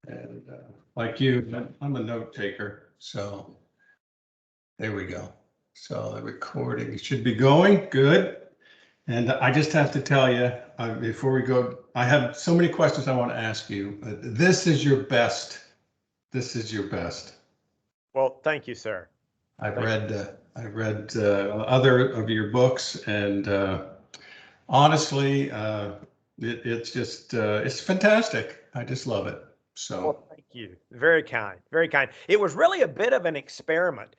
And like you, I'm a note taker. So there we go. So the recording should be going good. And I just have to tell you, before we go, I have so many questions I want to ask you. This is your best. This is your best. Well, thank you, sir. I've read other of your books, and honestly, it's just it's fantastic. I just love it. So, well, thank you. Very kind. Very kind. It was really a bit of an experiment.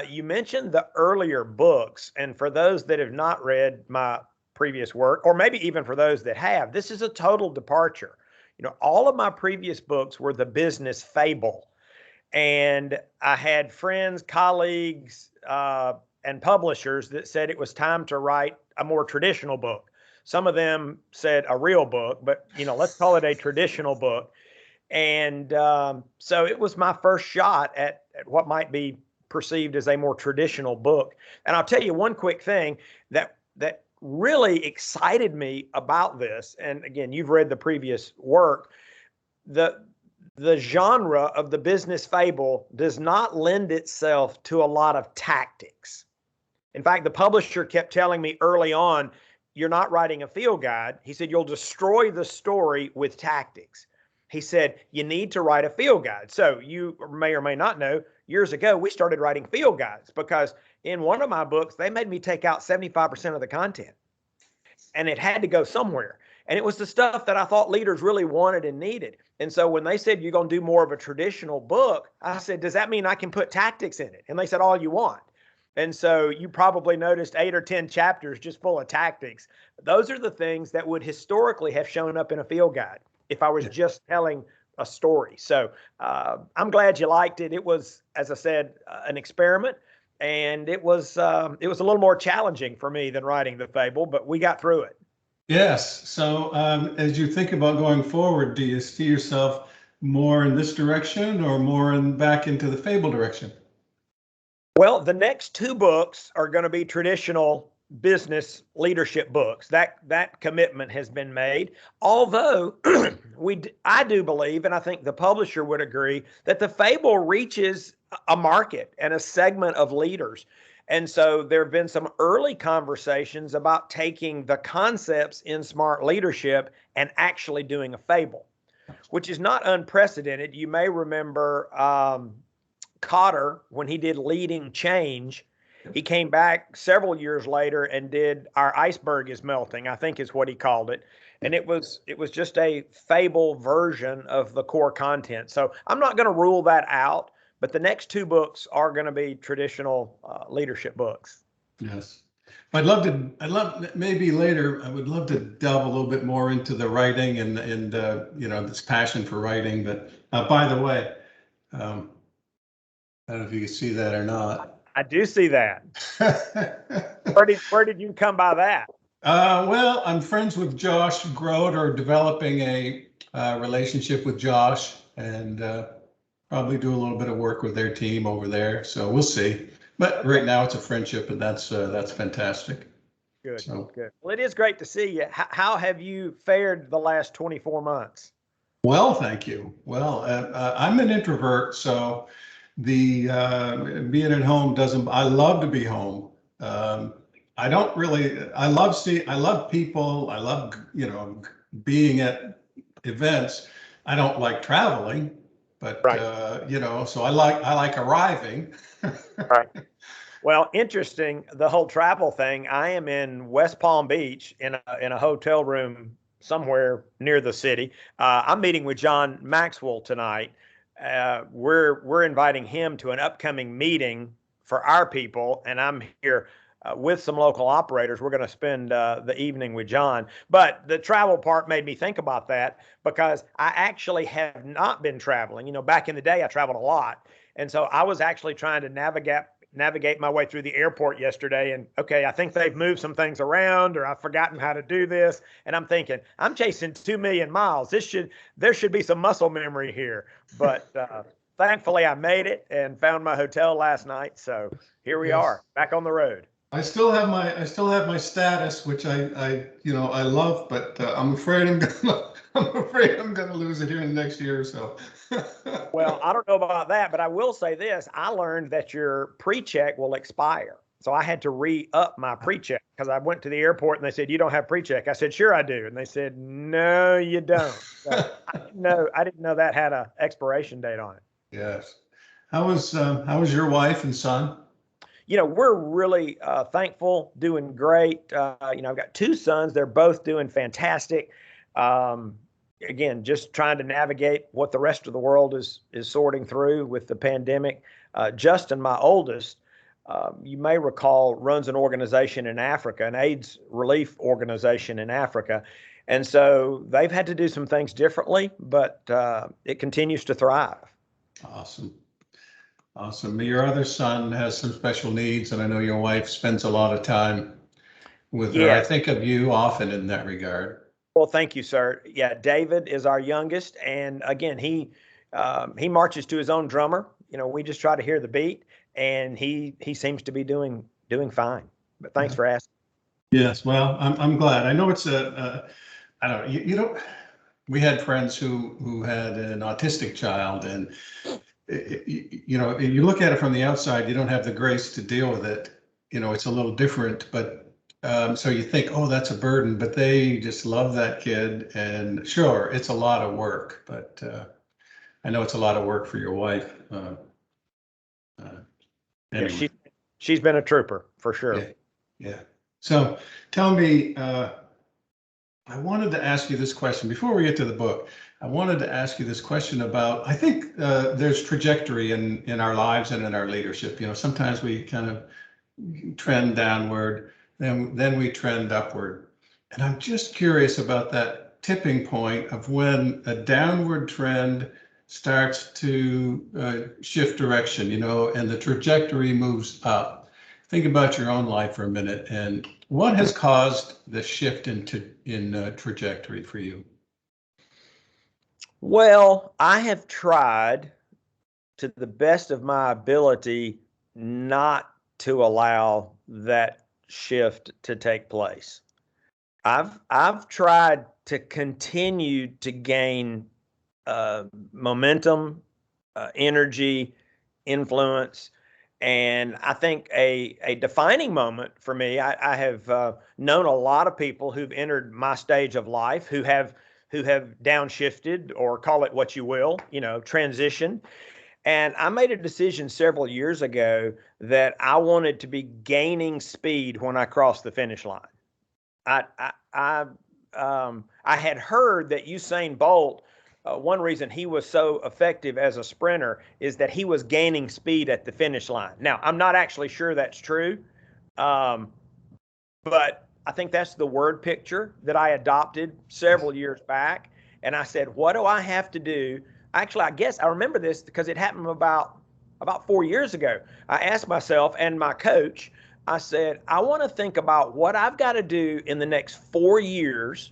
You mentioned the earlier books, and for those that have not read my previous work, or maybe even for those that have, this is a total departure. You know, all of my previous books were the business fable. And I had friends, colleagues, and publishers that said it was time to write a more traditional book. Some of them said a real book, but let's call it a traditional book. And so it was my first shot at what might be perceived as a more traditional book. And I'll tell you one quick thing that really excited me about this. And again, you've read the previous work. The genre of the business fable does not lend itself to a lot of tactics. In fact, the publisher kept telling me early on, you're not writing a field guide. He said, you'll destroy the story with tactics. He said, you need to write a field guide. So you may or may not know, years ago, we started writing field guides because in one of my books, they made me take out 75% of the content. And it had to go somewhere. And it was the stuff that I thought leaders really wanted and needed. And so when they said, you're going to do more of a traditional book, I said, does that mean I can put tactics in it? And they said, all you want. And so you probably noticed 8 or 10 chapters just full of tactics. Those are the things that would historically have shown up in a field guide if I was just telling a story. So I'm glad you liked it. It was, as I said, an experiment. And it was a little more challenging for me than writing the fable, but we got through it. yes. So as you think about going forward, do you see yourself more in this direction or more back into the fable direction? Well, the next 2 books are going to be traditional business leadership books. That commitment has been made. Although I do believe, and I think the publisher would agree, that the fable reaches a market and a segment of leaders. And so there have been some early conversations about taking the concepts in smart leadership and actually doing a fable, which is not unprecedented. You may remember Cotter, when he did Leading Change, he came back several years later and did Our Iceberg is Melting, I think is what he called it. And it was just a fable version of the core content. So I'm not going to rule that out, but the next 2 books are going to be traditional leadership books. Yes. I'd love maybe later, I would love to delve a little bit more into the writing and this passion for writing. But by the way, I don't know if you can see that or not. I do see that. Where did you come by that? Well, I'm friends with Josh Grote, or developing a relationship with Josh, and probably do a little bit of work with their team over there. So we'll see. But right now it's a friendship, and that's fantastic. Good, good. Well, it is great to see you. How have you fared the last 24 months? Well, thank you. Well, I'm an introvert, so the being at home doesn't. I love to be home. I don't really. I love people. I love being at events. I don't like traveling, but right. So I like arriving. Right. Well, interesting, the whole travel thing. I am in West Palm Beach in a hotel room somewhere near the city. I'm meeting with John Maxwell tonight. We're inviting him to an upcoming meeting for our people, and I'm here with some local operators. We're going to spend the evening with John. But the travel part made me think about that because I actually have not been traveling. Back in the day, I traveled a lot. And so I was actually trying to navigate my way through the airport yesterday. And okay, I think they've moved some things around, or I've forgotten how to do this. And I'm thinking, I'm chasing 2 million miles. There should be some muscle memory here. But thankfully I made it and found my hotel last night. So here we are, back on the road. I still have my status, which I love, but I'm afraid I'm afraid I'm gonna lose it here in the next year or so. Well, I don't know about that, but I will say this. I learned that your pre-check will expire. So I had to re-up my pre-check because I went to the airport and they said, you don't have pre-check. I said, sure I do. And they said, no, you don't. So I didn't know that had a expiration date on it. Yes. How was your wife and son? We're really thankful, doing great. I've got two sons. They're both doing fantastic. Um, Again, just trying to navigate what the rest of the world is sorting through with the pandemic. Justin, my oldest, you may recall, runs an organization in Africa, an AIDS relief organization in Africa. And so they've had to do some things differently, but it continues to thrive. Awesome. Awesome. Your other son has some special needs, and I know your wife spends a lot of time with her. I Yes. think of you often in that regard. Well, thank you, sir. Yeah, David is our youngest, and again, he marches to his own drummer. We just try to hear the beat, and he seems to be doing fine. But thanks Yeah. for asking. Yes. Well, I'm glad. I know it's I don't know. You don't. We had friends who had an autistic child, and you look at it from the outside, you don't have the grace to deal with it. It's a little different, but so you think, oh, that's a burden, but they just love that kid. And sure, it's a lot of work, but I know it's a lot of work for your wife. Uh, Yeah, anyway, she's been a trooper for yeah, sure. yeah. So tell me, I wanted to ask you this question before we get to the book. I wanted to ask you this question about, I think there's trajectory in our lives and in our leadership. Sometimes we kind of trend downward, then we trend upward. And I'm just curious about that tipping point of when a downward trend starts to shift direction, and the trajectory moves up. Think about your own life for a minute, and what has caused the shift in trajectory for you? Well, I have tried to the best of my ability not to allow that shift to take place. I've tried to continue to gain momentum, energy, influence, and I think a defining moment for me. I have known a lot of people who've entered my stage of life who have downshifted, or call it what you will, transition. And I made a decision several years ago that I wanted to be gaining speed when I crossed the finish line. I I I had heard that Usain Bolt, one reason he was so effective as a sprinter is that he was gaining speed at the finish line. Now, I'm not actually sure that's true, um, but I think that's the word picture that I adopted several years back. And I said, what do I have to do? Actually, I guess I remember this because it happened about 4 years ago. I asked myself and my coach, I said, I want to think about what I've got to do in the next 4 years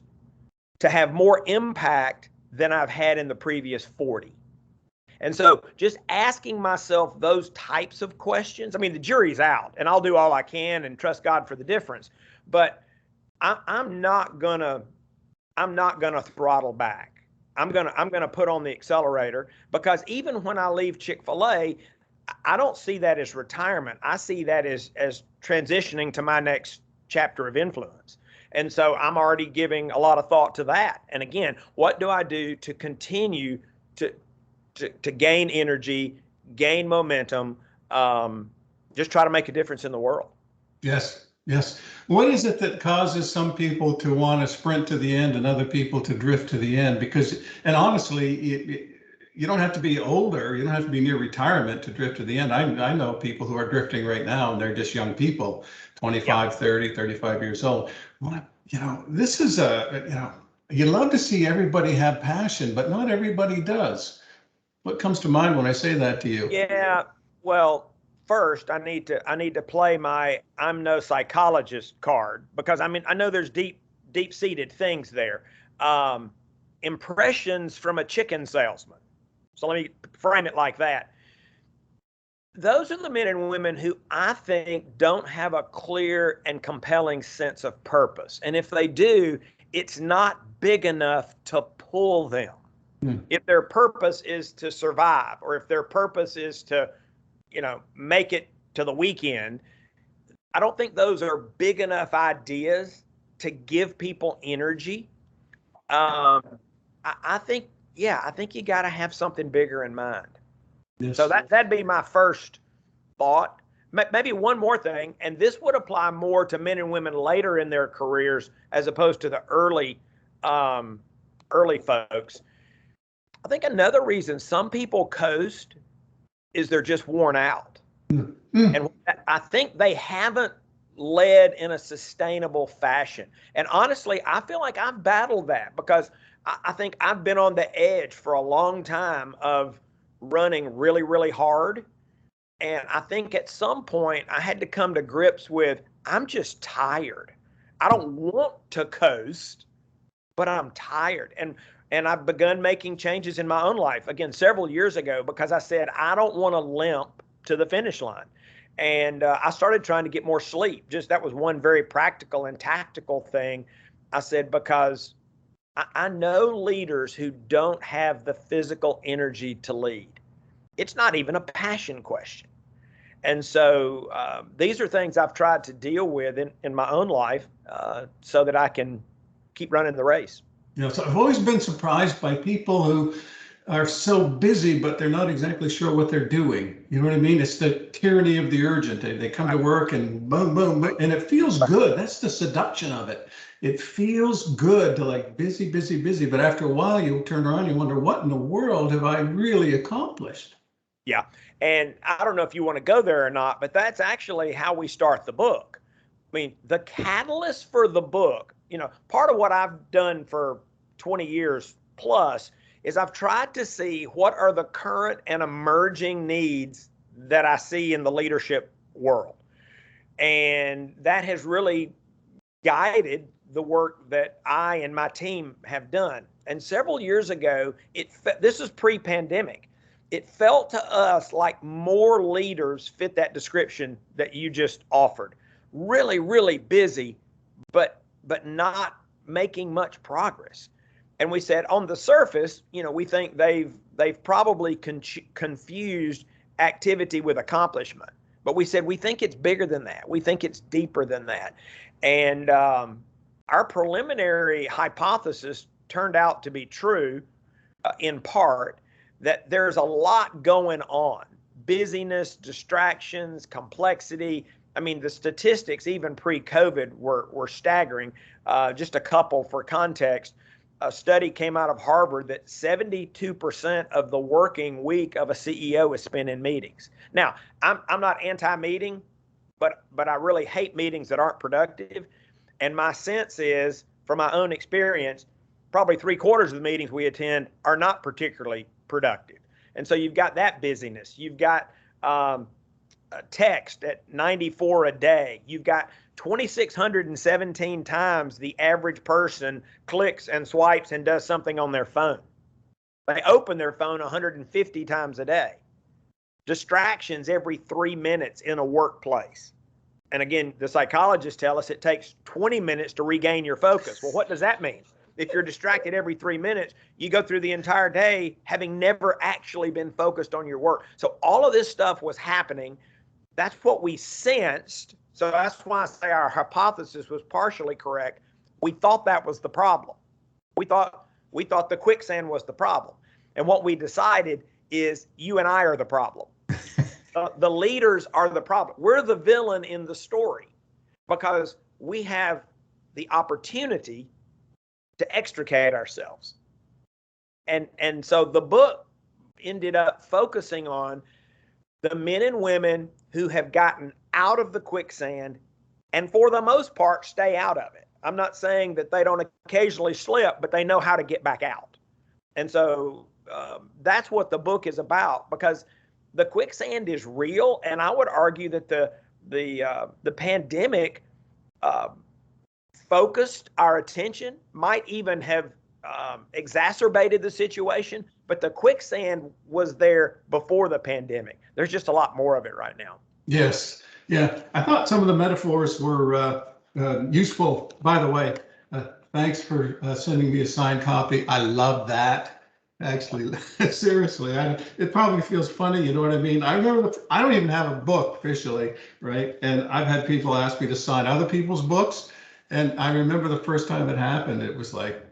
to have more impact than I've had in the previous 40. And so just asking myself those types of questions, I mean, the jury's out and I'll do all I can and trust God for the difference. But I'm not gonna throttle back. I'm gonna put on the accelerator, because even when I leave Chick-fil-A, I don't see that as retirement. I see that as transitioning to my next chapter of influence. And so I'm already giving a lot of thought to that. And again, what do I do to continue to to gain energy, gain momentum, just try to make a difference in the world? Yes, yes. What is it that causes some people to want to sprint to the end and other people to drift to the end? Because, and honestly, you don't have to be older, you don't have to be near retirement to drift to the end. I know people who are drifting right now, and they're just young people, Yeah. 25, 30, 35 years old. Well, this is you love to see everybody have passion, but not everybody does. What comes to mind when I say that to you? Yeah. Well, first I need to play my I'm no psychologist card, because I mean I know there's deep seated things there. Um, Impressions from a chicken salesman. So let me frame it like that. Those are the men and women who I think don't have a clear and compelling sense of purpose. And if they do, it's not big enough to pull them. Hmm. If their purpose is to survive, or if their purpose is to, make it to the weekend, I don't think those are big enough ideas to give people energy. Um, I think, yeah, I think you got to have something bigger in mind. So Yes. that'd be my first thought. Maybe one more thing, and this would apply more to men and women later in their careers as opposed to the early folks. I think another reason some people coast is they're just worn out. Hmm. Hmm. And I think they haven't led in a sustainable fashion. And honestly, I feel like I've battled that because I think I've been on the edge for a long time of running really, really hard. And I think at some point I had to come to grips with I'm just tired. I don't want to coast, but I'm tired. And I've begun making changes in my own life again several years ago because I said I don't want to limp to the finish line. And I started trying to get more sleep. Just that was one very practical and tactical thing. I said because I know leaders who don't have the physical energy to lead. It's not even a passion question. And so these are things I've tried to deal with in my own life so that I can keep running the race. So I've always been surprised by people who are so busy, but they're not exactly sure what they're doing. You know what I mean? It's the tyranny of the urgent. They come to work and boom, boom, boom, and it feels good. That's the seduction of it. It feels good to like busy, busy, busy. But after a while, you turn around, you wonder, what in the world have I really accomplished? Yeah. And I don't know if you want to go there or not, but that's actually how we start the book. I mean, the catalyst for the book, part of what I've done for 20 years plus is I've tried to see what are the current and emerging needs that I see in the leadership world. And that has really guided the work that I and my team have done. And several years ago, this is pre-pandemic. It felt to us like more leaders fit that description that you just offered. Really, really busy, but not making much progress. And we said on the surface, we think they've probably confused activity with accomplishment. But we said we think it's bigger than that. We think it's deeper than that. And our preliminary hypothesis turned out to be true in part that there's a lot going on: busyness, distractions, complexity. I mean, the statistics, even pre-COVID, were staggering. Just a couple for context. A study came out of Harvard that 72% of the working week of a CEO is spent in meetings. Now, I'm not anti-meeting, but I really hate meetings that aren't productive. And my sense is, from my own experience, probably 3/4 of the meetings we attend are not particularly productive. And so you've got that busyness. You've got a text at 94 a day. You've got 2,617 times the average person clicks and swipes and does something on their phone. They open their phone 150 times a day. Distractions every 3 minutes in a workplace. And again, the psychologists tell us it takes 20 minutes to regain your focus. Well, what does that mean? If you're distracted every 3 minutes, you go through the entire day having never actually been focused on your work. So all of this stuff was happening. That's what we sensed. So that's why I say our hypothesis was partially correct. We thought that was the problem. We thought the quicksand was the problem. And what we decided is you and I are the problem. The leaders are the problem. We're the villain in the story because we have the opportunity to extricate ourselves. And so the book ended up focusing on the men and women who have gotten out of the quicksand and for the most part stay out of it. I'm not saying that they don't occasionally slip, but they know how to get back out. And so that's what the book is about, because the quicksand is real. And I would argue that the pandemic focused our attention, might even have exacerbated the situation, but the quicksand was there before the pandemic. There's just a lot more of it right now. Yes. Yeah. I thought some of the metaphors were useful. By the way, thanks for sending me a signed copy. I love that. Actually, seriously, it probably feels funny. You know what I mean? I remember I don't even have a book officially, right? And I've had people ask me to sign other people's books. And I remember the first time it happened, it was like,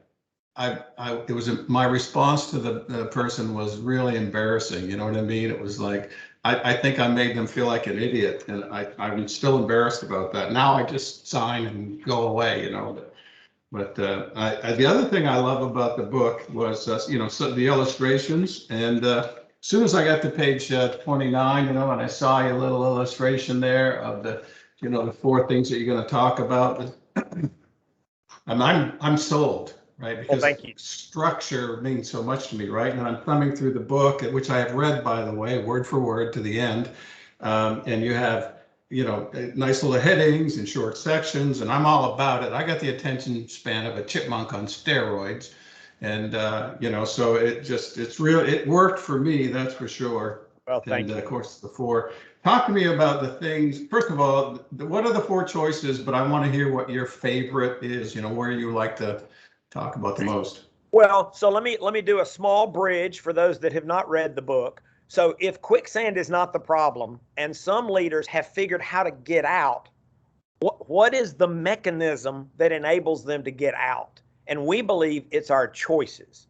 it was my response to the person was really embarrassing. You know what I mean? It was like, I think I made them feel like an idiot, and I'm still embarrassed about that. Now I just sign and go away, you know. But the other thing I love about the book was, you know, so the illustrations. And as soon as I got to page 29, you know, and I saw a little illustration there of the, you know, the 4 things that you're going to talk about, I'm sold, right? Well, Because thank you. structure means so much to me, right? And I'm thumbing through the book, which I have read, by the way, word for word to the end. And you have, you know, nice little headings and short sections, and I'm all about it. I got the attention span of a chipmunk on steroids. And, you know, so it worked for me, that's for sure. Well, thank And you. of course, the 4. Talk to me about the things. First of all, what are the 4 choices? But I want to hear what your favorite is. You know, where you like to talk about the most. Well, so let me do a small bridge for those that have not read the book. So if quicksand is not the problem, and some leaders have figured how to get out, what is the mechanism that enables them to get out? And we believe it's our choices.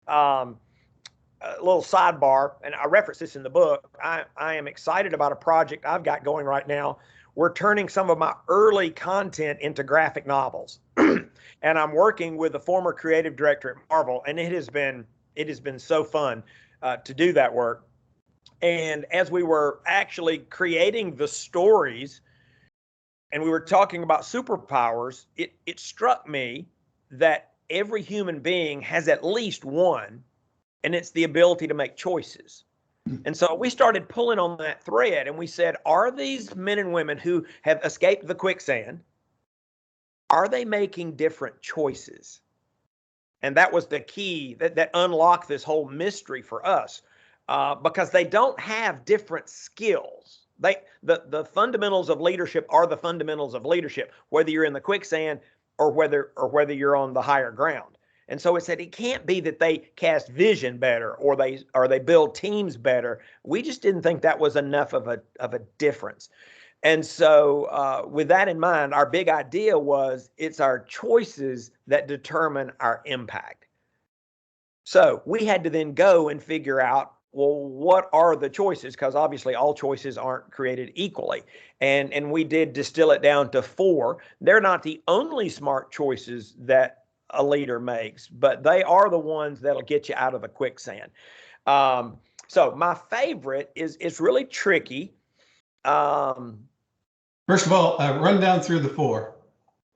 A little sidebar, and I reference this in the book. I am excited about a project I've got going right now. We're turning some of my early content into graphic novels. And I'm working with the former creative director at Marvel, and it has been so fun to do that work. And as we were actually creating the stories and we were talking about superpowers, it struck me that every human being has at least one, and it's the ability to make choices. And so we started pulling on that thread, and we said, are these men and women who have escaped the quicksand, are they making different choices? And that was the key that unlocked this whole mystery for us, because they don't have different skills. The fundamentals of leadership are the fundamentals of leadership, whether you're in the quicksand or whether you're on the higher ground. And so it said it can't be that they cast vision better or they build teams better. We just didn't think that was enough of a difference. And so with that in mind, our big idea was it's our choices that determine our impact. So we had to then go and figure out, well, what are the choices? Because obviously all choices aren't created equally. And we did distill it down to 4. They're not the only smart choices that a leader makes, but they are the ones that'll get you out of the quicksand. So my favorite is really tricky. First of all, run down through the 4.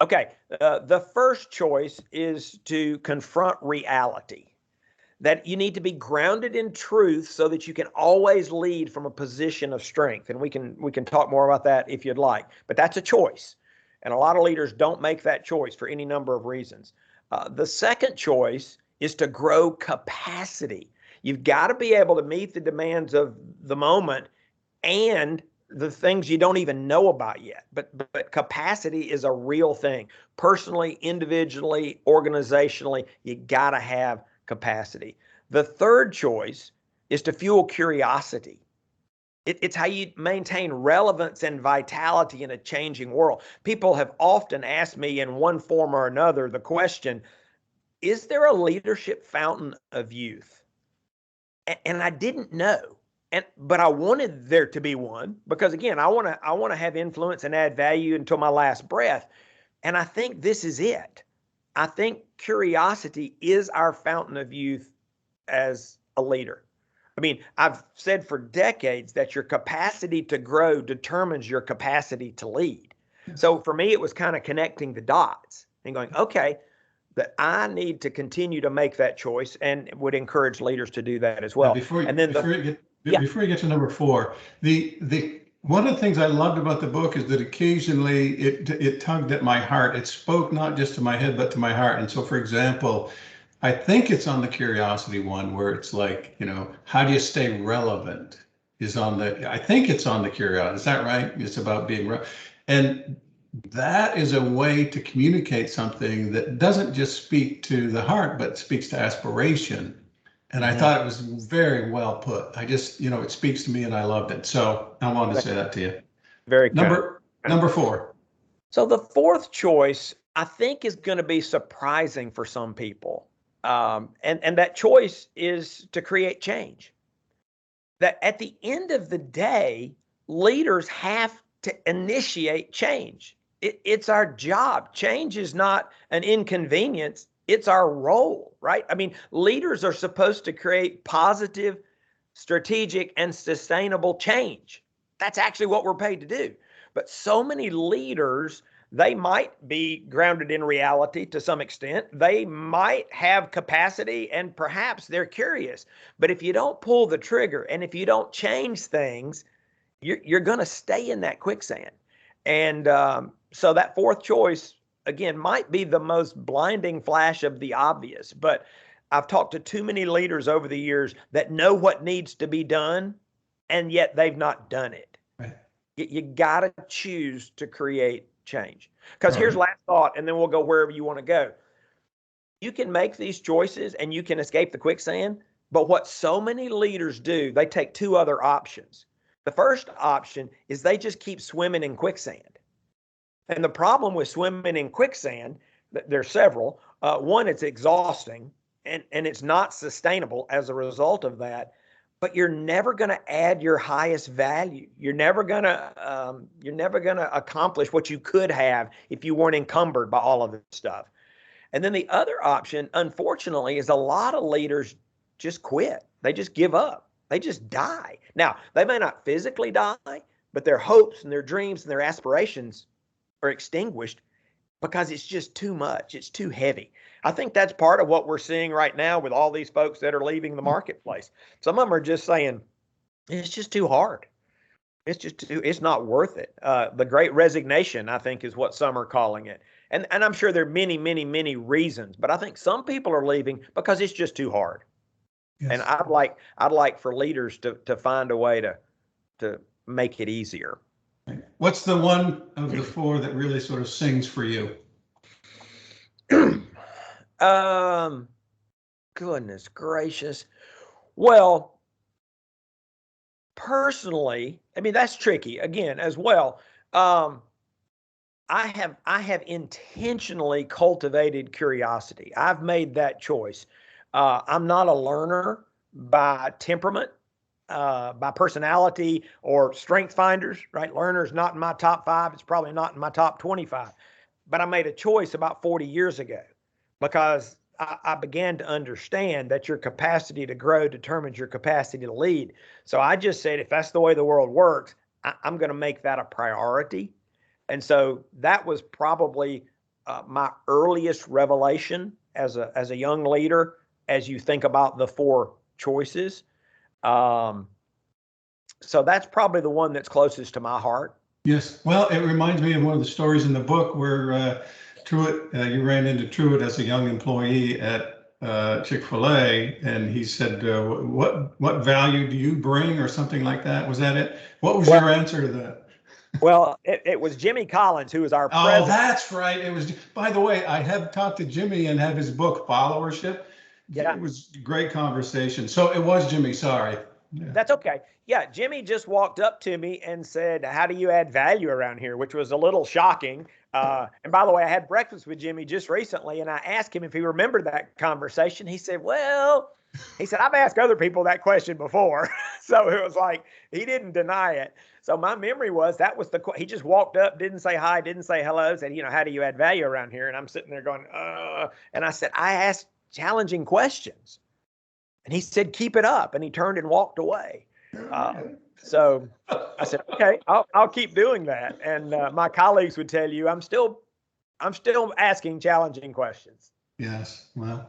Okay. The first choice is to confront reality. That you need to be grounded in truth so that you can always lead from a position of strength. And we can talk more about that if you'd like, but that's a choice. And a lot of leaders don't make that choice for any number of reasons. The second choice is to grow capacity. You've got to be able to meet the demands of the moment and the things you don't even know about yet. But capacity is a real thing. Personally, individually, organizationally, you got to have capacity. The third choice is to fuel curiosity. It's how you maintain relevance and vitality in a changing world. People have often asked me in one form or another the question, is there a leadership fountain of youth? And I didn't know. But I wanted there to be one because, again, I want to have influence and add value until my last breath. And I think this is it. I think curiosity is our fountain of youth as a leader. I mean, I've said for decades that your capacity to grow determines your capacity to lead. So for me, it was kind of connecting the dots and going, okay, that I need to continue to make that choice, and would encourage leaders to do that as well. Before you get to number 4, the one of the things I loved about the book is that occasionally it tugged at my heart. It spoke not just to my head, but to my heart. And so, for example, I think it's on the curiosity one where it's like, how do you stay relevant is on I think it's on the curiosity. Is that right? It's about being and that is a way to communicate something that doesn't just speak to the heart, but speaks to aspiration. And I thought it was very well put. I just, it speaks to me and I loved it. So I wanted to say that to you. Very kind. Number 4. So the fourth choice, I think, is going to be surprising for some people. And that choice is to create change. That at the end of the day, leaders have to initiate change. It's our job. Change is not an inconvenience. It's our role, right? I mean, leaders are supposed to create positive, strategic, and sustainable change. That's actually what we're paid to do. But so many leaders, they might be grounded in reality to some extent. They might have capacity and perhaps they're curious. But if you don't pull the trigger and if you don't change things, you're going to stay in that quicksand. And so that fourth choice, again, might be the most blinding flash of the obvious. But I've talked to too many leaders over the years that know what needs to be done, and yet they've not done it. Right. You got to choose to create change. Because here's last thought, and then we'll go wherever you want to go. You can make these choices and you can escape the quicksand, but what so many leaders do, they take two other options. The first option is they just keep swimming in quicksand. And the problem with swimming in quicksand, there's several. One, it's exhausting and it's not sustainable as a result of that. But you're never going to add your highest value. You're never going to accomplish what you could have if you weren't encumbered by all of this stuff. And then the other option, unfortunately, is a lot of leaders just quit. They just give up. They just die. Now, they may not physically die, but their hopes and their dreams and their aspirations are extinguished because it's just too much. It's too heavy. I think that's part of what we're seeing right now with all these folks that are leaving the marketplace. Some of them are just saying, it's just too hard. It's not worth it. The great resignation, I think, is what some are calling it. And I'm sure there are many, many, many reasons, but I think some people are leaving because it's just too hard. Yes. And I'd like for leaders to find a way to make it easier. What's the one of the four that really sort of sings for you? Goodness gracious. Well, personally, I mean, that's tricky again as well. I have intentionally cultivated curiosity. I've made that choice. I'm not a learner by temperament, by personality or strength finders, right? Learner's not in my top 5. It's probably not in my top 25. But I made a choice about 40 years ago because I began to understand that your capacity to grow determines your capacity to lead. So I just said, if that's the way the world works, I'm going to make that a priority. And so that was probably my earliest revelation as a young leader, as you think about the 4 choices. So that's probably the one that's closest to my heart. Yes. Well, it reminds me of one of the stories in the book where Truett, you ran into Truett as a young employee at Chic-fil-A, and he said, what value do you bring, or something like that? Was that it? What was your answer to that? Well, it was Jimmy Collins, who was our president. Oh, that's right. It was. By the way, I have talked to Jimmy and have his book, Followership. Yeah. It was a great conversation. So it was Jimmy. Sorry. Yeah. That's okay. Yeah, Jimmy just walked up to me and said, how do you add value around here? Which was a little shocking. And by the way, I had breakfast with Jimmy just recently, and I asked him if he remembered that conversation. He said, I've asked other people that question before. So it was like, he didn't deny it. So my memory was he just walked up, didn't say hi, didn't say hello, said, how do you add value around here? And I'm sitting there going, and I said, I asked challenging questions. And he said, keep it up. And he turned and walked away. So I said, okay, I'll keep doing that. And my colleagues would tell you, I'm still asking challenging questions. Yes. Well,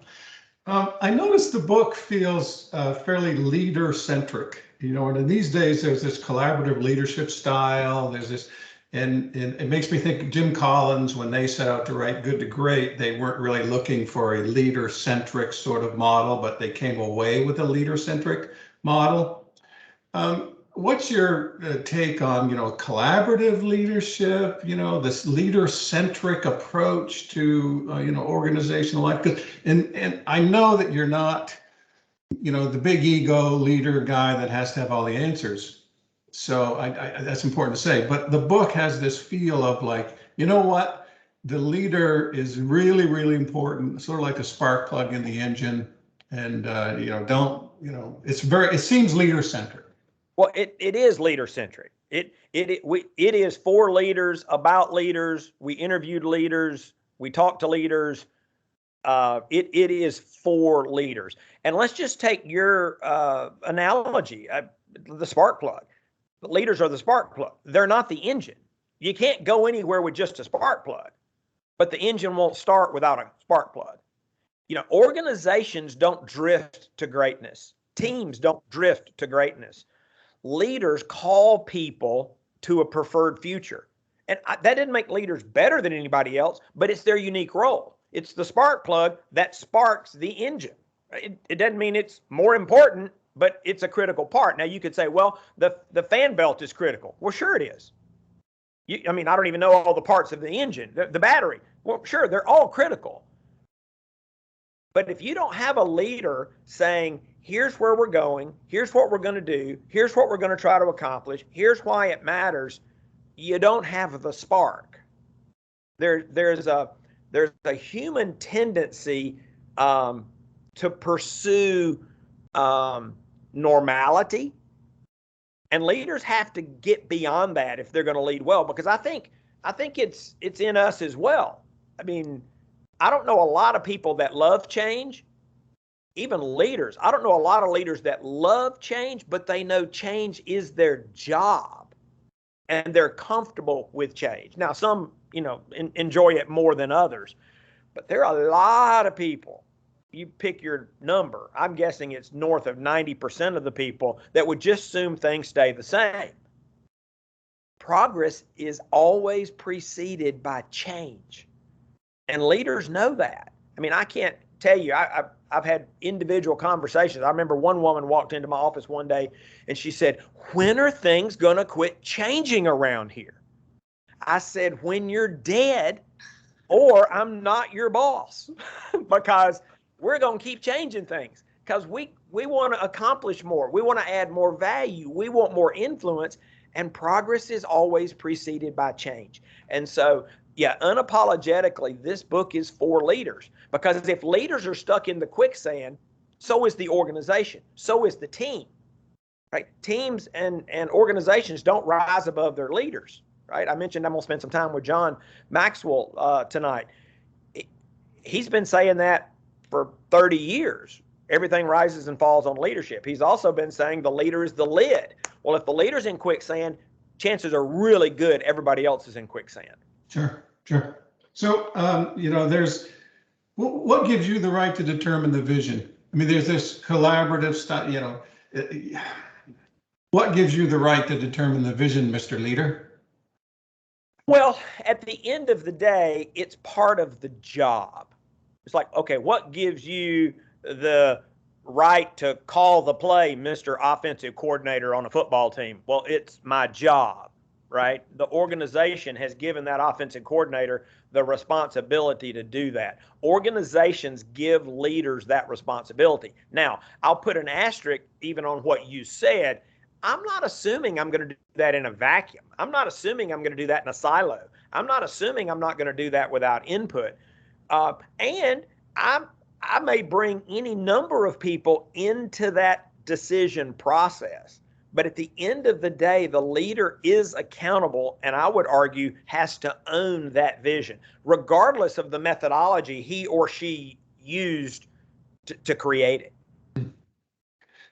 I noticed the book feels fairly leader-centric. And in these days, there's this collaborative leadership style. There's this, And it makes me think Jim Collins, when they set out to write Good to Great, they weren't really looking for a leader-centric sort of model, but they came away with a leader-centric model. What's your take on, collaborative leadership, this leader-centric approach to, organizational life? And I know that you're not, the big ego leader guy that has to have all the answers. So that's important to say. But the book has this feel of like, you know what? The leader is really, really important, sort of like a spark plug in the engine. And, it seems leader-centric. Well, it is leader-centric. It is for leaders, about leaders. We interviewed leaders. We talked to leaders. It is for leaders. And let's just take your analogy, the spark plug. The leaders are the spark plug. They're not the engine. You can't go anywhere with just a spark plug, but the engine won't start without a spark plug. Organizations don't drift to greatness. Teams don't drift to greatness. Leaders call people to a preferred future. And that didn't make leaders better than anybody else, but it's their unique role. It's the spark plug that sparks the engine. It doesn't mean it's more important, but it's a critical part. Now you could say, well, the fan belt is critical. Well, sure it is. I don't even know all the parts of the engine, the battery. Well, sure, they're all critical. But if you don't have a leader saying, here's where we're going, here's what we're going to do, here's what we're going to try to accomplish, here's why it matters, you don't have the spark. There's a human tendency to pursue normality, and leaders have to get beyond that if they're going to lead well, because I think it's in us as well. I don't know a lot of people that love change, even leaders. I don't know a lot of leaders that love change, but they know change is their job and they're comfortable with change. Now, some, enjoy it more than others, but there are a lot of people. You pick your number. I'm guessing it's north of 90% of the people that would just assume things stay the same. Progress is always preceded by change. And leaders know that. I can't tell you, I've had individual conversations. I remember one woman walked into my office one day and she said, when are things going to quit changing around here? I said, when you're dead, or I'm not your boss, because we're going to keep changing things, because we want to accomplish more. We want to add more value. We want more influence, and progress is always preceded by change. And so, yeah, unapologetically, this book is for leaders, because if leaders are stuck in the quicksand, so is the organization, so is the team, right? Teams and organizations don't rise above their leaders, right? I mentioned I'm going to spend some time with John Maxwell tonight. He's been saying that for 30 years. Everything rises and falls on leadership. He's also been saying the leader is the lid. Well, if the leader's in quicksand, chances are really good everybody else is in quicksand. Sure. So, there's what gives you the right to determine the vision? There's this collaborative stuff, what gives you the right to determine the vision, Mr. Leader? Well, at the end of the day, it's part of the job. It's like, okay, what gives you the right to call the play, Mr. Offensive Coordinator on a football team? Well, it's my job, right? The organization has given that offensive coordinator the responsibility to do that. Organizations give leaders that responsibility. Now, I'll put an asterisk even on what you said. I'm not assuming I'm going to do that in a vacuum. I'm not assuming I'm going to do that in a silo. I'm not assuming I'm not going to do that without input. And I may bring any number of people into that decision process. But at the end of the day, the leader is accountable, and I would argue has to own that vision, regardless of the methodology he or she used to create it.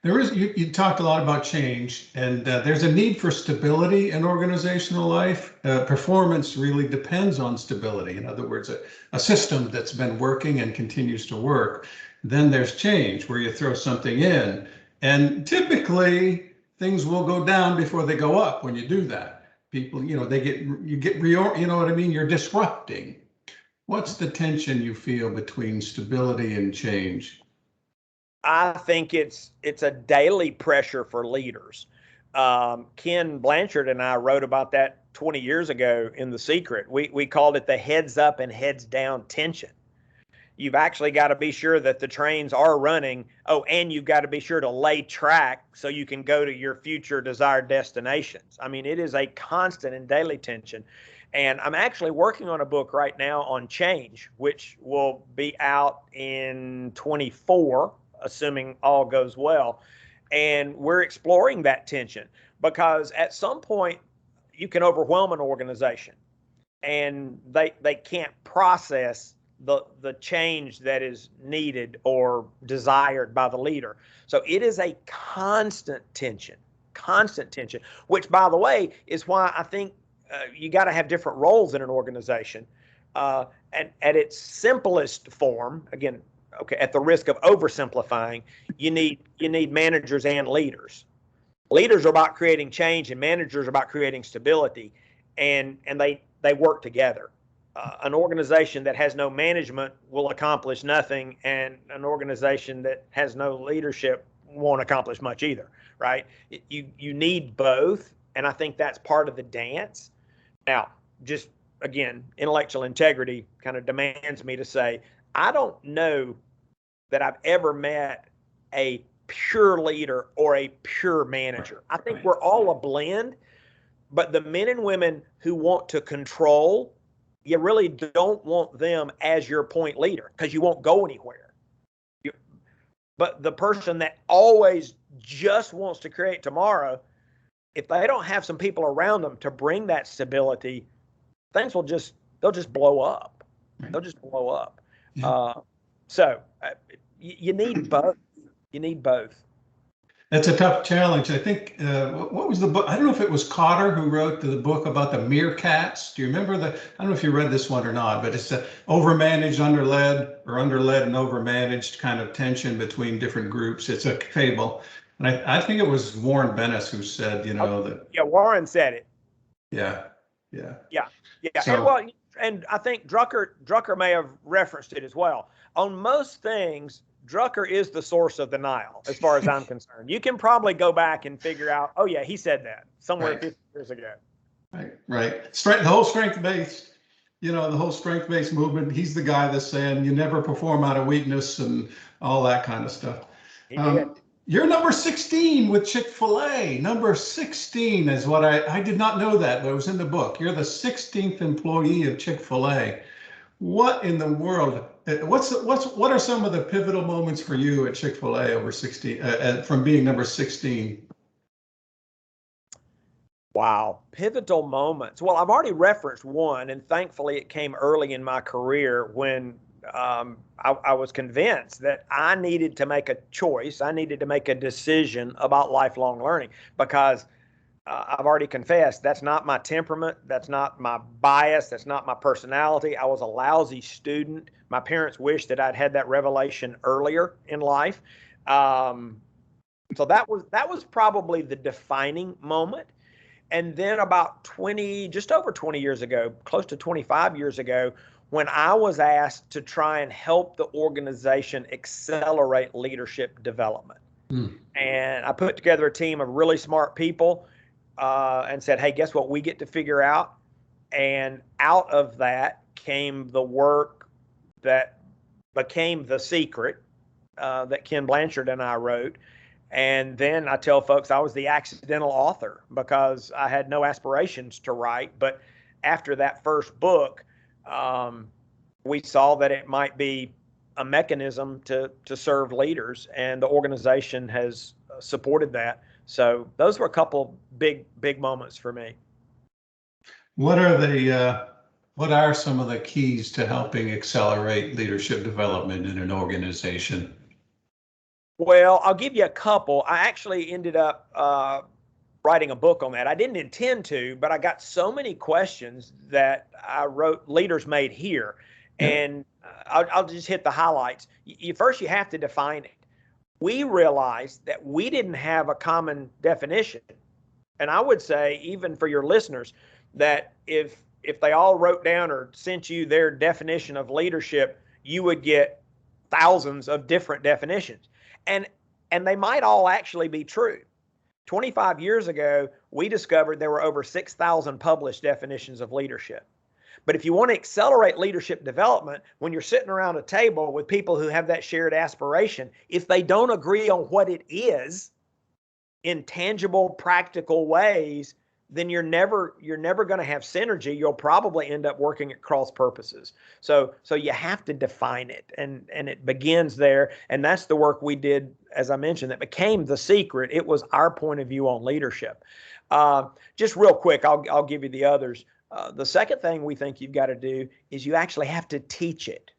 You talked a lot about change, and there's a need for stability in organizational life. Performance really depends on stability. In other words, a system that's been working and continues to work. Then there's change, where you throw something in, and typically things will go down before they go up when you do that. people, you get real, you know what I mean? You're disrupting. What's the tension you feel between stability and change? I think it's a daily pressure for leaders. Ken Blanchard and I wrote about that 20 years ago in The Secret. We called it the heads up and heads down tension. You've actually got to be sure that the trains are running. Oh, and you've got to be sure to lay track so you can go to your future desired destinations. I mean, it is a constant and daily tension. And I'm actually working on a book right now on change, which will be out in 24, assuming all goes well. And we're exploring that tension because at some point you can overwhelm an organization and they can't process the change that is needed or desired by the leader. So it is a constant tension, which, by the way, is why I think you got to have different roles in an organization. And at its simplest form, again, okay, at the risk of oversimplifying, you need managers and leaders. Leaders are about creating change, and managers are about creating stability, and they work together. An organization that has no management will accomplish nothing, and an organization that has no leadership won't accomplish much either, right? You need both, and I think that's part of the dance. Now, just again, intellectual integrity kind of demands me to say, I don't know that I've ever met a pure leader or a pure manager. I think we're all a blend, but the men and women who want to control, you really don't want them as your point leader because you won't go anywhere. But the person that always just wants to create tomorrow, if they don't have some people around them to bring that stability, things they'll just blow up. They'll just blow up. Yeah. So you need both. You need both. That's a tough challenge. I think, what was the book? I don't know if it was Cotter who wrote the book about the meerkats. Do you remember I don't know if you read this one or not, but it's overmanaged, underled, or underled and overmanaged kind of tension between different groups. It's a fable. And I think it was Warren Bennis who said, that. Yeah, Warren said it. Yeah. So, and I think Drucker may have referenced it as well. On most things, Drucker is the source of the Nile, as far as I'm concerned. You can probably go back and figure out, oh yeah, he said that somewhere 50 years ago. Right. The whole strength-based, the whole strength-based movement. He's the guy that's saying you never perform out of weakness and all that kind of stuff. He did. You're number 16 with Chick-fil-A. Number 16 is what I did not know that, but it was in the book. You're the 16th employee of Chick-fil-A. What in the world? What are some of the pivotal moments for you at Chick-fil-A over 16 from being number 16? Wow, pivotal moments. Well, I've already referenced one, and thankfully it came early in my career when I was convinced that I needed to make a choice. I needed to make a decision about lifelong learning because I've already confessed that's not my temperament. That's not my bias. That's not my personality. I was a lousy student. My parents wished that I'd had that revelation earlier in life. So that was probably the defining moment. And then about just over 20 years ago, close to 25 years ago, when I was asked to try and help the organization accelerate leadership development. And I put together a team of really smart people and said, hey, guess what we get to figure out? And out of that came the work that became The Secret that Ken Blanchard and I wrote. And then I tell folks I was the accidental author because I had no aspirations to write. But after that first book, we saw that it might be a mechanism to serve leaders, and the organization has supported that. So those were a couple big moments for me. What are some of the keys to helping accelerate leadership development in an organization? Well, I'll give you a couple. I actually ended up writing a book on that. I didn't intend to, but I got so many questions that I wrote Leaders Made Here. And I'll just hit the highlights. First, you have to define it. We realized that we didn't have a common definition And I would say, even for your listeners, that if they all wrote down or sent you their definition of leadership, you would get thousands of different definitions. And they might all actually be true. 25 years ago, we discovered there were over 6,000 published definitions of leadership. But if you want to accelerate leadership development, when you're sitting around a table with people who have that shared aspiration, if they don't agree on what it is in tangible, practical ways, then you're never going to have synergy. You'll probably end up working at cross purposes. So you have to define it, and it begins there. And that's the work we did, as I mentioned, that became The Secret. It was our point of view on leadership. Just real quick, I'll give you the others. The second thing we think you've got to do is you actually have to teach it.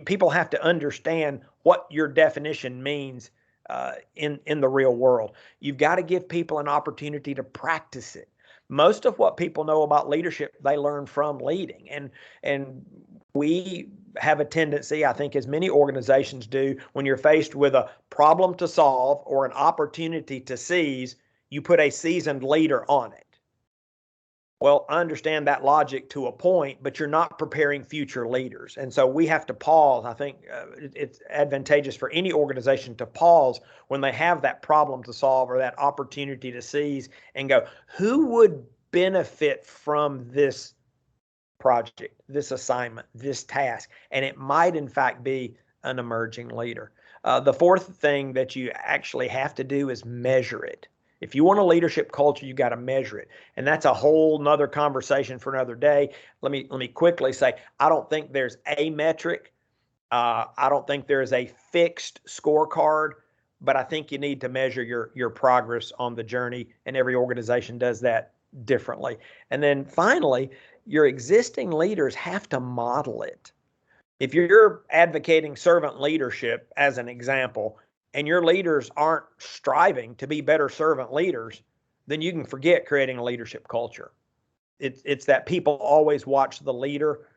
People have to understand what your definition means in the real world. You've got to give people an opportunity to practice it. Most of what people know about leadership, they learn from leading. And we have a tendency, I think, as many organizations do, when you're faced with a problem to solve or an opportunity to seize, you put a seasoned leader on it. Well, I understand that logic to a point, but you're not preparing future leaders. And so we have to pause. I think it's advantageous for any organization to pause when they have that problem to solve or that opportunity to seize and go, who would benefit from this project, this assignment, this task? And it might, in fact, be an emerging leader. The fourth thing that you actually have to do is measure it. If you want a leadership culture, you got to measure it. And that's a whole nother conversation for another day. Let me quickly say, I don't think there's a metric. I don't think there is a fixed scorecard, but I think you need to measure your progress on the journey, and every organization does that differently. And then finally, your existing leaders have to model it. If you're advocating servant leadership, as an example, and your leaders aren't striving to be better servant leaders, then you can forget creating a leadership culture. It's that people always watch the leader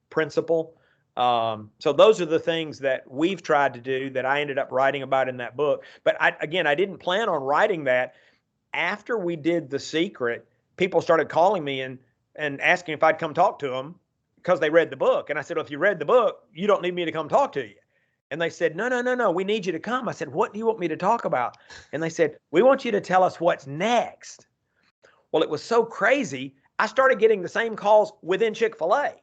principle. So those are the things that we've tried to do that I ended up writing about in that book. But I didn't plan on writing that. After we did The Secret, people started calling me and asking if I'd come talk to them because they read the book. And I said, well, if you read the book, you don't need me to come talk to you. And they said, no, we need you to come. I said, what do you want me to talk about? And they said, we want you to tell us what's next. Well, it was so crazy. I started getting the same calls within Chick-fil-A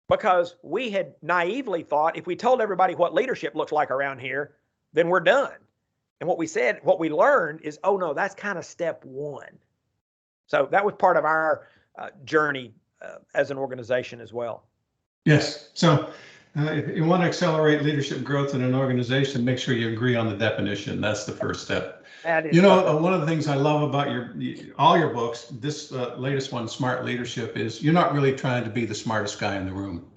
because we had naively thought if we told everybody what leadership looks like around here, then we're done. And what we learned is, oh no, that's kind of step one. So that was part of our journey as an organization as well. Yes. So if you want to accelerate leadership growth in an organization, make sure you agree on the definition. That's the first step. That is one of the things I love about all your books, this latest one, Smart Leadership, is you're not really trying to be the smartest guy in the room.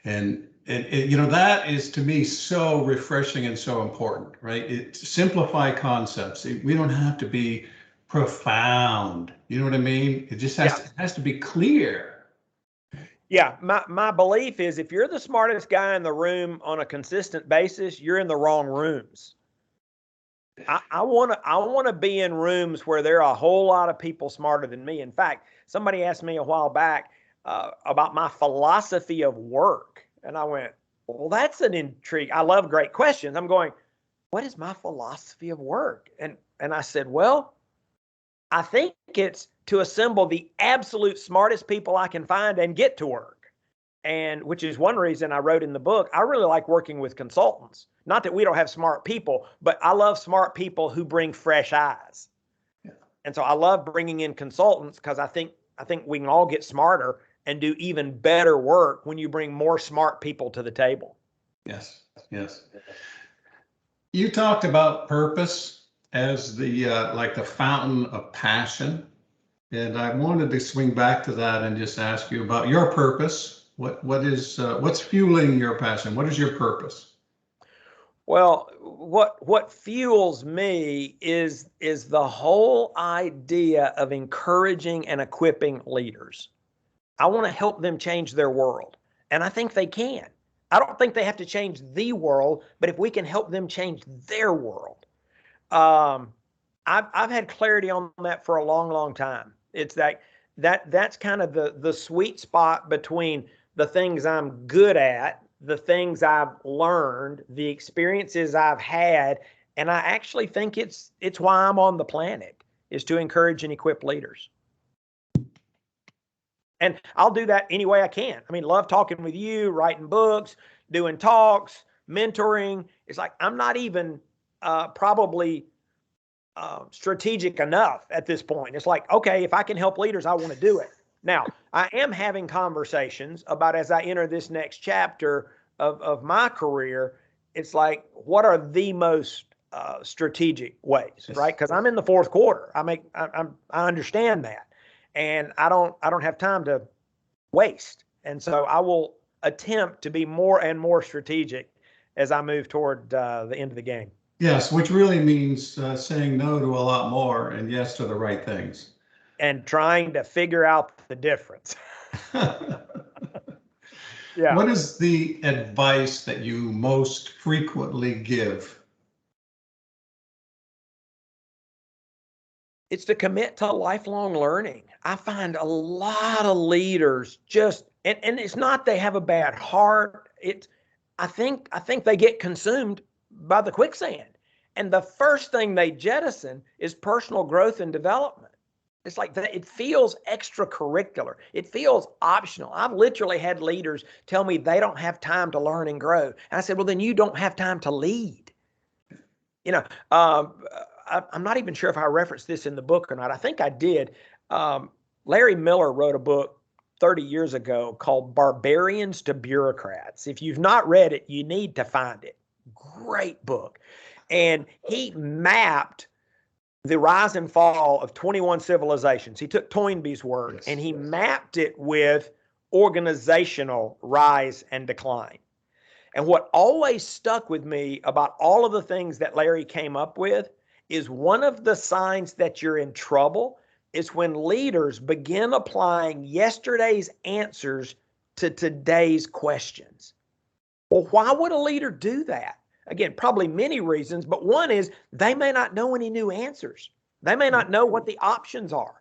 And that is, to me, so refreshing and so important, right? Simplify concepts. We don't have to be profound. You know what I mean? It just has to be clear. Yeah, my belief is if you're the smartest guy in the room on a consistent basis, you're in the wrong rooms. I want to be in rooms where there are a whole lot of people smarter than me. In fact, somebody asked me a while back about my philosophy of work, and I went, well, that's an intrigue. I love great questions. I'm going, what is my philosophy of work? And I said, well, I think it's to assemble the absolute smartest people I can find and get to work. And which is one reason I wrote in the book, I really like working with consultants. Not that we don't have smart people, but I love smart people who bring fresh eyes. Yeah. And so I love bringing in consultants because I think we can all get smarter and do even better work when you bring more smart people to the table. Yes. You talked about purpose as the fountain of passion. And I wanted to swing back to that and just ask you about your purpose. What's fueling your passion? What is your purpose? Well, what fuels me is the whole idea of encouraging and equipping leaders. I want to help them change their world, and I think they can. I don't think they have to change the world, but if we can help them change their world. I've had clarity on that for a long, long time. It's that's kind of the sweet spot between the things I'm good at, the things I've learned, the experiences I've had, and I actually think it's why I'm on the planet, is to encourage and equip leaders. And I'll do that any way I can. I mean, love talking with you, writing books, doing talks, mentoring. It's like I'm not even probably strategic enough at this point. It's like, okay, if I can help leaders, I want to do it. Now, I am having conversations about, as I enter this next chapter of my career, it's like, what are the most strategic ways, right? Because I'm in the fourth quarter. I understand that, and I don't have time to waste. And so I will attempt to be more and more strategic as I move toward the end of the game. Yes, which really means saying no to a lot more and yes to the right things. And trying to figure out the difference. Yeah. What is the advice that you most frequently give? It's to commit to lifelong learning. I find a lot of leaders just, and it's not they have a bad heart. I think they get consumed by the quicksand. And the first thing they jettison is personal growth and development. It's like that. It feels extracurricular. It feels optional. I've literally had leaders tell me they don't have time to learn and grow. And I said, well, then you don't have time to lead. You know, I'm not even sure if I referenced this in the book or not. I think I did. Larry Miller wrote a book 30 years ago called Barbarians to Bureaucrats. If you've not read it, you need to find it. Great book. And he mapped the rise and fall of 21 civilizations. He took Toynbee's work and he mapped it with organizational rise and decline. And what always stuck with me about all of the things that Larry came up with is one of the signs that you're in trouble is when leaders begin applying yesterday's answers to today's questions. Well, why would a leader do that? Again, probably many reasons, but one is they may not know any new answers. They may not know what the options are.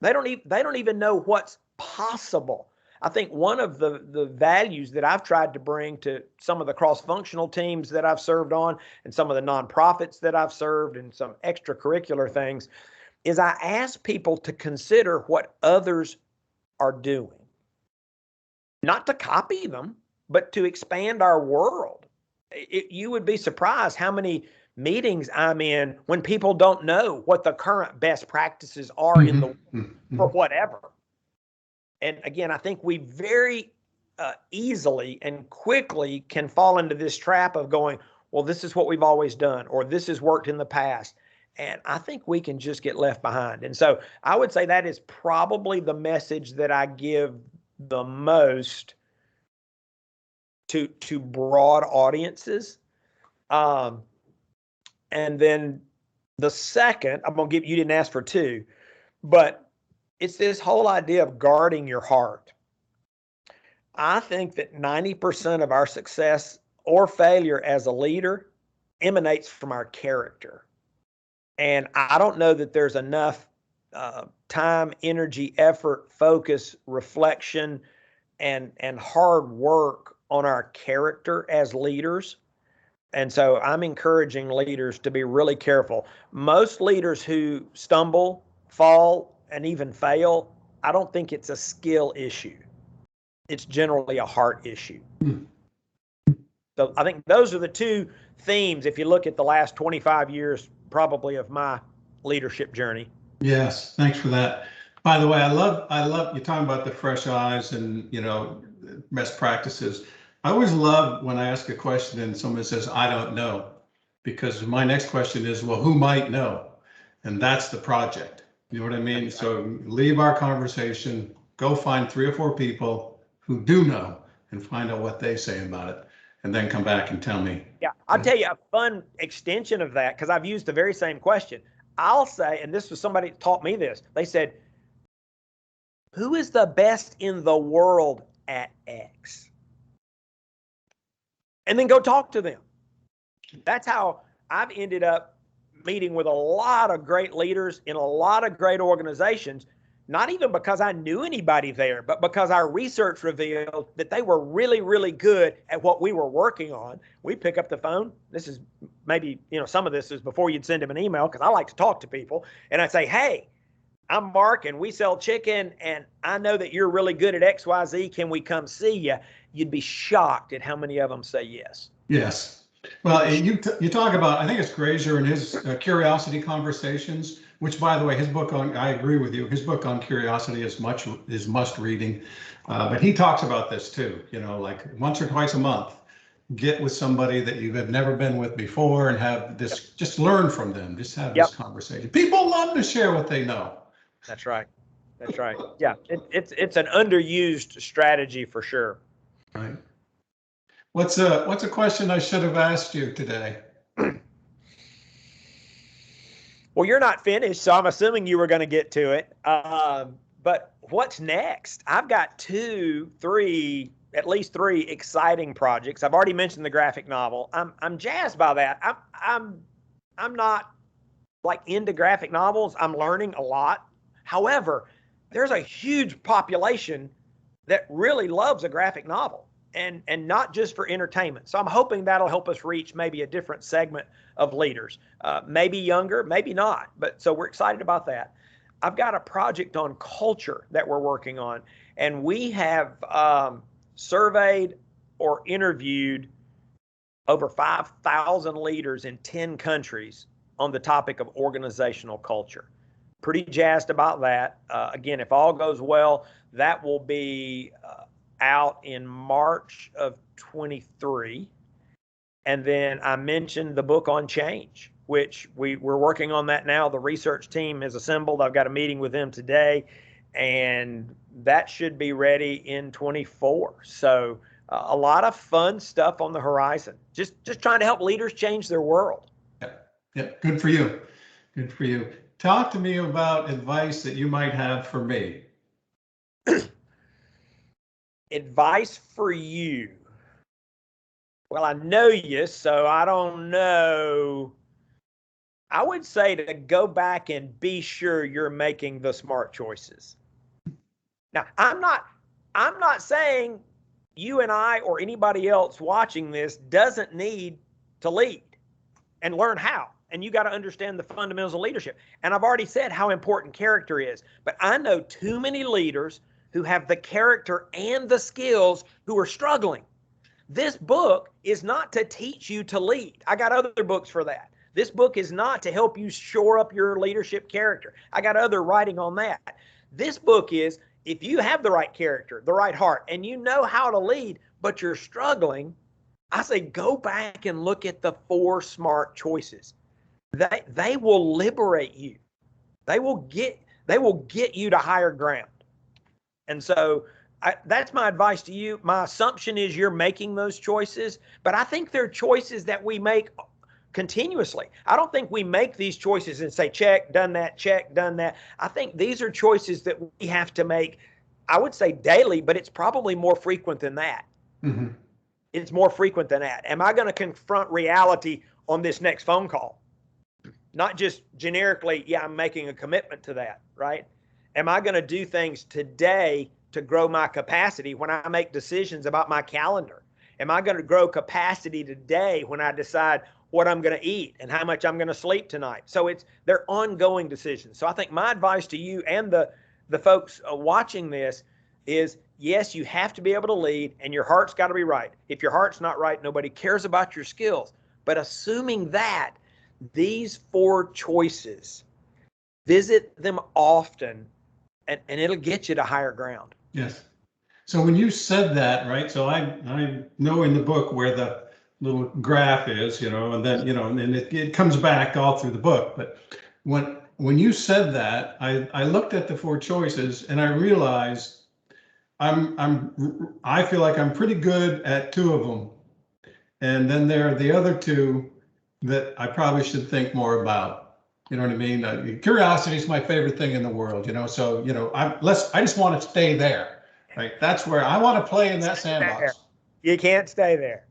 They don't even know what's possible. I think one of the values that I've tried to bring to some of the cross-functional teams that I've served on and some of the nonprofits that I've served and some extracurricular things is I ask people to consider what others are doing. Not to copy them, but to expand our world. You would be surprised how many meetings I'm in when people don't know what the current best practices are in the for whatever. And again, I think we very easily and quickly can fall into this trap of going, well, this is what we've always done, or this has worked in the past. And I think we can just get left behind. And so I would say that is probably the message that I give the most to broad audiences. And then the second, I'm going to give, you didn't ask for two, but it's this whole idea of guarding your heart. I think that 90% of our success or failure as a leader emanates from our character. And I don't know that there's enough time, energy, effort, focus, reflection, and hard work on our character as leaders. And so I'm encouraging leaders to be really careful. Most leaders who stumble, fall, and even fail, I don't think it's a skill issue. It's generally a heart issue. So I think those are the two themes, if you look at the last 25 years, probably of my leadership journey. Yes, thanks for that. By the way, I love you talking about the fresh eyes and, best practices. I always love when I ask a question and someone says, I don't know, because my next question is, well, who might know? And that's the project. You know what I mean? So leave our conversation, go find 3 or 4 people who do know and find out what they say about it, and then come back and tell me. Yeah, I'll tell you a fun extension of that, because I've used the very same question. I'll say, and this was somebody taught me this, they said, who is the best in the world at X? And then go talk to them. That's how I've ended up meeting with a lot of great leaders in a lot of great organizations, not even because I knew anybody there, but because our research revealed that they were really, really good at what we were working on. We pick up the phone. This is maybe, some of this is before you'd send them an email, because I like to talk to people. And I'd say, hey, I'm Mark and we sell chicken, and I know that you're really good at XYZ. Can we come see you? You'd be shocked at how many of them say yes. Yes. Well, you talk about, I think it's Grazer and his curiosity conversations, which, by the way, his book on, I agree with you, his book on curiosity is must reading. But he talks about this too, like once or twice a month, get with somebody that you have never been with before and have this, just learn from them, just have this conversation. People love to share what they know. That's right. That's right. Yeah, it's an underused strategy for sure. Right. What's a question I should have asked you today? Well, you're not finished, so I'm assuming you were going to get to it. But what's next? I've got at least three exciting projects. I've already mentioned the graphic novel. I'm jazzed by that. I'm not like into graphic novels. I'm learning a lot. However, there's a huge population that really loves a graphic novel, and not just for entertainment. So I'm hoping that'll help us reach maybe a different segment of leaders, maybe younger, maybe not. But so we're excited about that. I've got a project on culture that we're working on, and we have surveyed or interviewed over 5,000 leaders in 10 countries on the topic of organizational culture. Pretty jazzed about that. Again, if all goes well, that will be out in March of 23. And then I mentioned the book on change, which we're working on that now. The research team is assembled. I've got a meeting with them today, and that should be ready in 24. So a lot of fun stuff on the horizon. Just trying to help leaders change their world. Yeah. Good for you. Good for you. Talk to me about advice that you might have for me. Advice for you. Well, I know you, so I don't know. I would say to go back and be sure you're making the smart choices. Now, I'm not saying you and I or anybody else watching this doesn't need to lead and learn how. And you got to understand the fundamentals of leadership. And I've already said how important character is. But I know too many leaders who have the character and the skills who are struggling. This book is not to teach you to lead. I got other books for that. This book is not to help you shore up your leadership character. I got other writing on that. This book is, if you have the right character, the right heart, and you know how to lead, but you're struggling, I say go back and look at the 4 smart choices. They will liberate you. They will get you to higher ground. And so that's my advice to you. My assumption is you're making those choices, but I think they're choices that we make continuously. I don't think we make these choices and say, check, done that, check, done that. I think these are choices that we have to make, I would say daily, but it's probably more frequent than that. Mm-hmm. It's more frequent than that. Am I going to confront reality on this next phone call? Not just generically, yeah, I'm making a commitment to that, right? Am I going to do things today to grow my capacity when I make decisions about my calendar? Am I going to grow capacity today when I decide what I'm going to eat and how much I'm going to sleep tonight? So they're ongoing decisions. So I think my advice to you and the folks watching this is, yes, you have to be able to lead, and your heart's got to be right. If your heart's not right, nobody cares about your skills. But assuming that, these 4 choices, visit them often, and it'll get you to higher ground. Yes. So when you said that, right, so I know in the book where the little graph is, and then, and it comes back all through the book. But when you said that, I looked at the 4 choices and I realized I feel like I'm pretty good at 2 of them. And then there are the other 2 that I probably should think more about. You know what I mean? Curiosity is my favorite thing in the world, so, I just want to stay there, right? That's where I want to play in that sandbox. You can't stay there.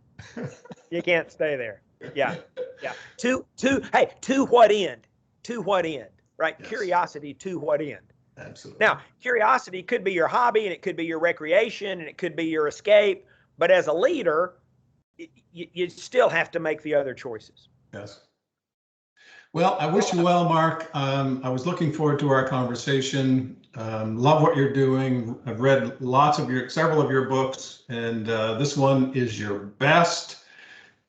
You can't stay there. Yeah. Yeah. Hey, to what end? To what end? Right? Yes, Curiosity to what end? absolutely. Now, curiosity could be your hobby and it could be your recreation and it could be your escape. But as a leader, you still have to make the other choices. Yes. Well, I wish you well, Mark. I was looking forward to our conversation. Love what you're doing. I've read several of your books, and this one is your best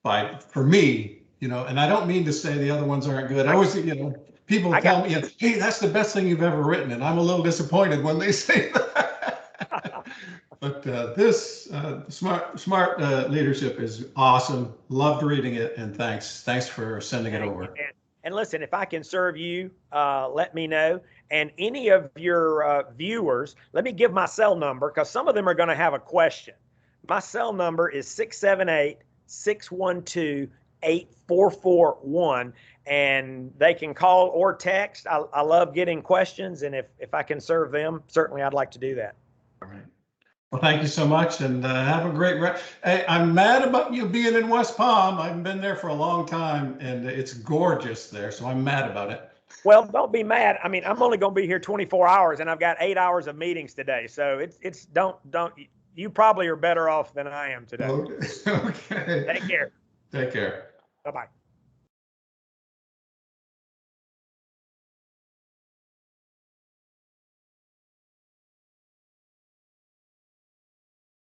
for me, and I don't mean to say the other ones aren't good. I always, people tell me, hey, that's the best thing you've ever written. And I'm a little disappointed when they say that. But this smart leadership is awesome. Loved reading it, and thanks for sending it over. And listen, if I can serve you, let me know. And any of your viewers, let me give my cell number because some of them are going to have a question. My cell number is 678-612-8441, and they can call or text. I love getting questions, and if I can serve them, certainly I'd like to do that. All right. Well, thank you so much, and have a great rest. Hey, I'm mad about you being in West Palm. I've been there for a long time, and it's gorgeous there, so I'm mad about it. Well, don't be mad. I mean, I'm only going to be here 24 hours, and I've got 8 hours of meetings today. So don't. You probably are better off than I am today. Okay. Take care. Take care. Bye-bye.